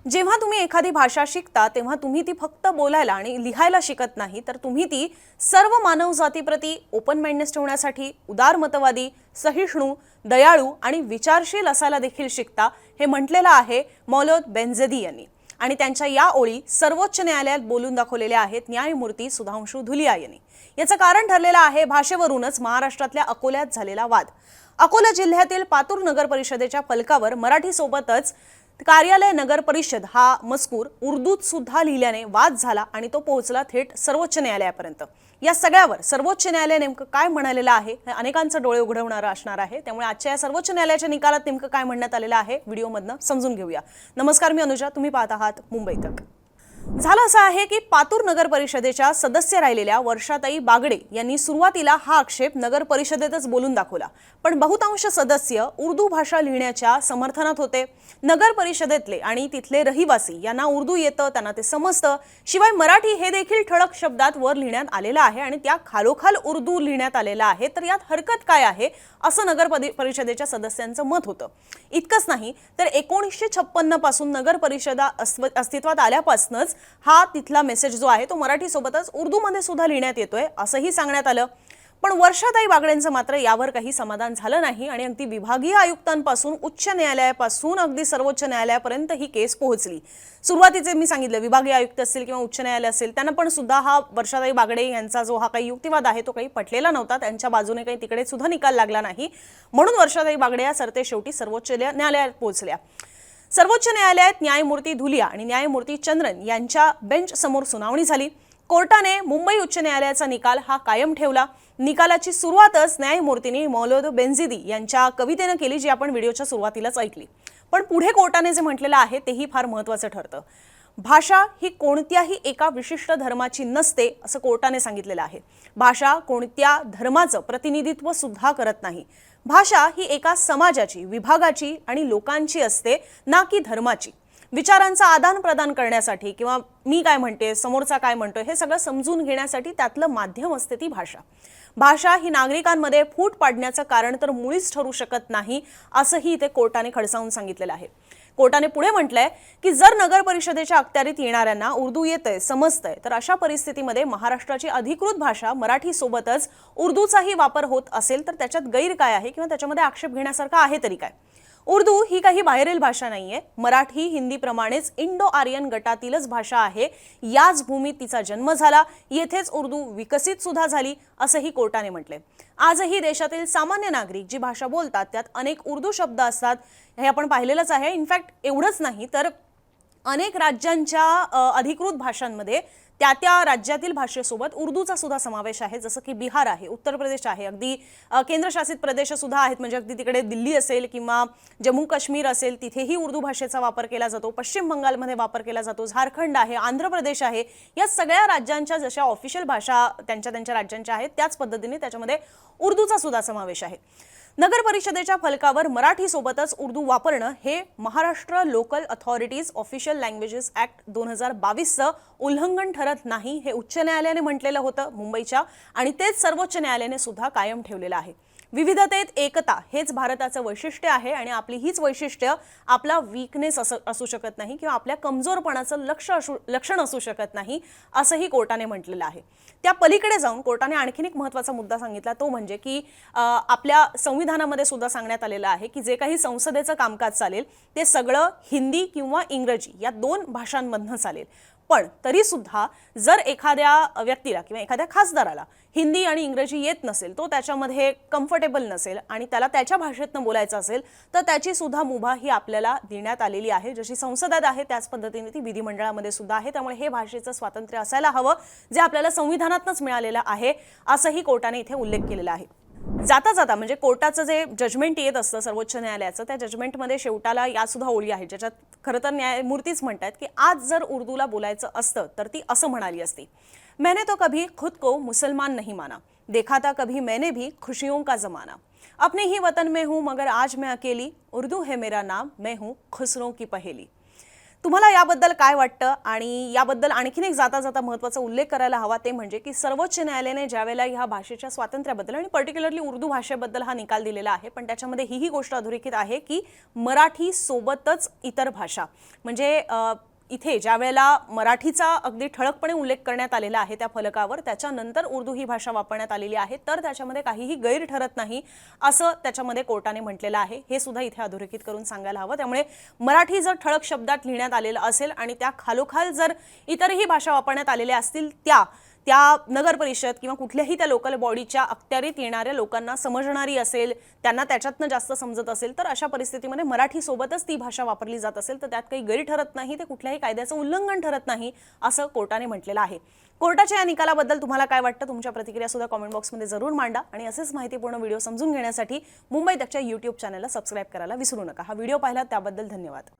जेव्हा तुम्ही एखादी भाषा शिकता तेव्हा तुम्ही ती फक्त बोलायला आणि लिहायला शिकत नाही, तर तुम्ही ती सर्व मानव जातीप्रती ओपन माइंडनेस ठेवण्यासाठी, उदारमतवादी, सहिष्णू, दयाळू आणि विचारशील असायला देखील शिकता, हे म्हटलेलं आहे मौलद बेनझदी यांनी। आणि त्यांच्या या ओळी सर्वोच्च न्यायालयात बोलून दाखवलेल्या आहेत न्यायमूर्ती सुधांशु धुलिया यांनी। याचं कारण ठरलेलं आहे भाषेवरूनच महाराष्ट्रातल्या अकोल्यात झालेला वाद। अकोला जिल्ह्यातील पातूर नगर परिषदेच्या फलकावर मराठी सोबतच कार्यालय नगर परिषद हा मजकूर उर्दूत सुद्धा लिहिल्याने वाद झाला आणि तो पोहोचला थेट सर्वोच्च न्यायालयापर्यंत। या सगळ्यावर सर्वोच्च न्यायालय नेमकं काय म्हणालेलं आहे हे अनेकांचे डोळे उघडवणारं असणार आहे। त्यामुळे आजच्या या सर्वोच्च न्यायालयाच्या निकालात नेमकं काय म्हणण्यात आलेलं आहे व्हिडिओमधनं समजून घेऊया। नमस्कार, मी अनुजा, तुम्ही पाहत आहात मुंबई तक। झालं असं आहे की पातूर नगर परिषदेच्या सदस्य राहिलेल्या वर्षाताई बागडे यांनी सुरुवातीला हा आक्षेप नगर परिषदेतच बोलून दाखवला, पण बहुतांश सदस्य उर्दू भाषा लिहिण्याच्या समर्थनात होते। नगर परिषदेतले आणि तिथले रहिवासी यांना उर्दू येतं, त्यांना ते समजतं, शिवाय मराठी हे देखील ठळक शब्दात वर लिहिण्यात आलेलं आहे आणि त्या खालोखाल उर्दू लिहिण्यात आलेलं आहे, तर यात हरकत काय आहे असं नगर परिषदेच्या सदस्यांचं मत होतं। इतकंच नाही तर 1956 पासून नगर परिषदा अस्तित्वात आल्यापासूनच हा तिथला मेसेज जो आहे तो मराठी सोबतच उर्दू मध्ये सुद्धा लिहिण्यात येतोय असंही सांगण्यात आलं। पण वर्षाताई बागडेंचं मात्र यावर काही समाधान झालं नाही आणि अगदी विभागीय आयुक्तांपासून उच्च न्यायालयापासून अगदी सर्वोच्च न्यायालयापर्यंत ही केस पोहोचली। सुरुवातीचे मी सांगितलं विभागीय आयुक्त असतील किंवा उच्च न्यायालय असेल त्यांना पण सुद्धा हा वर्षाताई बागडे यांचा जो हा काही युक्तिवाद आहे तो काही पटलेला नव्हता, त्यांच्या बाजूने काही तिकडे सुद्धा निकाल लागला नाही, म्हणून वर्षाताई बागडे या सरते शेवटी सर्वोच्च न्यायालयात पोहोचल्या। सर्वोच्च न्यायालयात न्यायमूर्ती धुलिया आणि न्यायमूर्ती चंद्रन यांच्या बेंच समोर सुनावणी झाली। कोर्टाने मुंबई उच्च न्यायालयाचा निकाल हा कायम ठेवला। निकालाची सुरुवातच न्यायमूर्तींनी मौलद बेनझदी यांच्या कवितेने केली, जी आपण व्हिडिओच्या सुरुवातीलाच ऐकली। पण पुढे कोर्टाने जे म्हटलेलं आहे तेही फार महत्त्वाचं ठरतं। भाषा ही कोणत्याही एका विशिष्ट धर्माची नसते असं कोर्टाने सांगितलेलं आहे। भाषा कोणत्या धर्माचं प्रतिनिधित्व सुद्धा करत नाही। भाषा ही एका समाजाची, विभागाची आणि लोकांची असते, ना की धर्माची। विचारांचा आदान प्रदान करण्यासाठी किंवा मी काय म्हणते समोरचा काय म्हणतोय हे सगळं समजून घेण्यासाठी त्यातलं माध्यम असते ती भाषा। भाषा ही नागरिकांमध्ये फूट पाडण्याचं कारण तर मुळीच ठरू शकत नाही असंही इथे कोर्टाने खडसावून सांगितलेलं आहे। कोर्टाने पुढे म्हटलंय की जर नगर परिषदेच्या अखत्यारीत येणाऱ्यांना उर्दू येतंय, समजतंय, तर अशा परिस्थितीमध्ये महाराष्ट्राची अधिकृत भाषा मराठी सोबतच उर्दूचाही वापर होत असेल तर त्याच्यात गैर काय आहे किंवा त्याच्यामध्ये आक्षेप घेण्यासारखा आहे तरी काय। उर्दू ही काही बाहेरील भाषा नाहीये, मराठी हिंदीप्रमाणेच इंडो आर्यन गटातीलच भाषा आहे। याच भूमीत तिचा जन्म झाला, येथेच उर्दू विकसित सुद्धा झाली असंही कोर्टाने म्हटले। आजही देशातील सामान्य नागरिक जी भाषा बोलतात त्यात अनेक उर्दू शब्द असतात, हे आपण पाहिलेलंच आहे। इनफॅक्ट एवढंच नाही तर अनेक राज्यांच्या अधिकृत भाषांमध्ये त्या राज्यातील भाषेसोबत उर्दूचा सुद्धा समावेश आहे, जसं की बिहार आहे, उत्तर प्रदेश आहे, अगदी केंद्रशासित प्रदेश सुद्धा आहेत, म्हणजे अगदी तिकडे दिल्ली असेल किंवा जम्मू काश्मीर असेल तिथेही उर्दू भाषेचा वापर केला जातो। पश्चिम बंगालमध्ये वापर केला जातो, झारखंड आहे, आंध्र प्रदेश आहे, या सगळ्या राज्यांच्या जशा ऑफिशियल भाषा त्यांच्या राज्यांच्या आहेत त्याच पद्धतीने त्याच्यामध्ये उर्दूचा सुद्धा समावेश आहे। नगर परिषदेच्या फलकावर मराठी सोबतच उर्दू वापरणं हे Maharashtra local authorities official languages act 2022चं उल्लंघन ठरत नाही, हे उच्च न्यायालयाने म्हटलेलं होतं मुंबईच्या, आणि तेच सर्वोच्च न्यायालयाने सुद्धा कायम ठेवलेलं आहे। विविधतेत एकता हेच भारताचं वैशिष्ट्य आहे आणि आपली हीच वैशिष्ट्य आपला वीकनेस असू शकत नाही किंवा आपल्या कमजोरपणाचं लक्षण असू शकत नाही असंही कोर्टाने म्हटलेलं आहे। त्या पलीकडे जाऊन कोर्टाने आणखीन एक महत्त्वाचा मुद्दा सांगितला, तो म्हणजे की आपल्या संविधानामध्ये सुद्धा सांगण्यात आलेलं आहे की जे काही संसदेचं कामकाज चालेल ते सगळं हिंदी किंवा इंग्रजी या दोन भाषांमधनं चालेल। पण तरी सुद्धा जर एखाद्या व्यक्तीला किंवा एखाद्या खासदाराला हिंदी आणि इंग्रजी येत नसेल, तो त्याच्यामध्ये कम्फर्टेबल नसेल आणि त्याला त्याच्या भाषेतनं बोलायचं असेल तर त्याची सुद्धा मुभा ही आपल्याला देण्यात आलेली आहे। जशी संसदेत आहे त्याच पद्धतीने ती विधिमंडळामध्ये सुद्धा आहे। त्यामुळे हे भाषेचं स्वातंत्र्य असायला हवं जे आपल्याला संविधानातच मिळालेलं आहे असंही कोर्टाने इथे उल्लेख केलेला आहे। जाता जाता म्हणजे कोर्टाचं जे जजमेंट येत असतं सर्वोच्च न्यायालयाचं, त्या जजमेंटमध्ये शेवटाला या सुद्धा ओळी आहेत ज्याच्यात खरं तर न्यायमूर्तीच म्हणतात की आज जर उर्दूला बोलायचं असतं तर ती असं म्हणाली असती, मैंने तो कभी खुद को मुसलमान नहीं माना, देखा था कभी मैंने भी खुशियों का जमाना, अपने ही वतन में हूँ मगर आज मैं अकेली, उर्दू है मेरा नाम, मैं हूँ खुसरों की पहेली। तुम्हाला याबद्दल काय वाटतं? आणि याबद्दल आणखीन एक जाता जाता महत्त्वाचा उल्लेख करायला हवा ते म्हणजे की सर्वोच्च न्यायालयाने ज्यावेळेला ह्या भाषेच्या स्वातंत्र्याबद्दल आणि पर्टिक्युलरली उर्दू भाषेबद्दल हा निकाल दिलेला आहे, पण त्याच्यामध्ये ही गोष्ट अधोरेखित आहे की मराठी सोबतच इतर भाषा म्हणजे इथे ज्यावेळेला मराठीचा अगदी ठळकपणे उल्लेख करण्यात आलेला आहे त्या फलकावर, त्याच्यानंतर उर्दू ही भाषा वापरण्यात आलेली आहे, तर त्याच्यामध्ये काहीही गैर ठरत नाही असं त्याच्यामध्ये कोर्टाने म्हटलेलं आहे. हे सुद्धा इथे अधोरेखित करून सांगायला हवं. त्यामुळे मराठी जर ठळक शब्दात लिहिण्यात आलेलं असेल आणि त्या खालोखाल जर इतरही भाषा वापरण्यात आलेल्या असतील त्या नगर परिषद किंवा कुठल्याही त्या लोकल बॉडीच्या अखत्यारीत येणाऱ्या लोकांना समजणारी असेल, त्यांना त्याच्यातनं जास्त समजत असेल, तर अशा परिस्थितीमध्ये मराठी सोबतच ती भाषा वापरली जात असेल तर त्यात काही गैर ठरत नाही, ते कुठल्याही कायद्याचं उल्लंघन ठरत नाही असं कोर्टाने म्हटलेलं आहे. कोर्टाच्या या निकालाबद्दल तुम्हाला काय वाटतं? तुमच्या प्रतिक्रिया सुद्धा कमेंट बॉक्समध्ये जरूर मांडा आणि असेच माहितीपूर्ण व्हिडिओ समजून घेण्यासाठी मुंबई तकच्या YouTube चॅनलला सबस्क्राइब करायला विसरू नका. हा व्हिडिओ पाहिला त्याबद्दल धन्यवाद.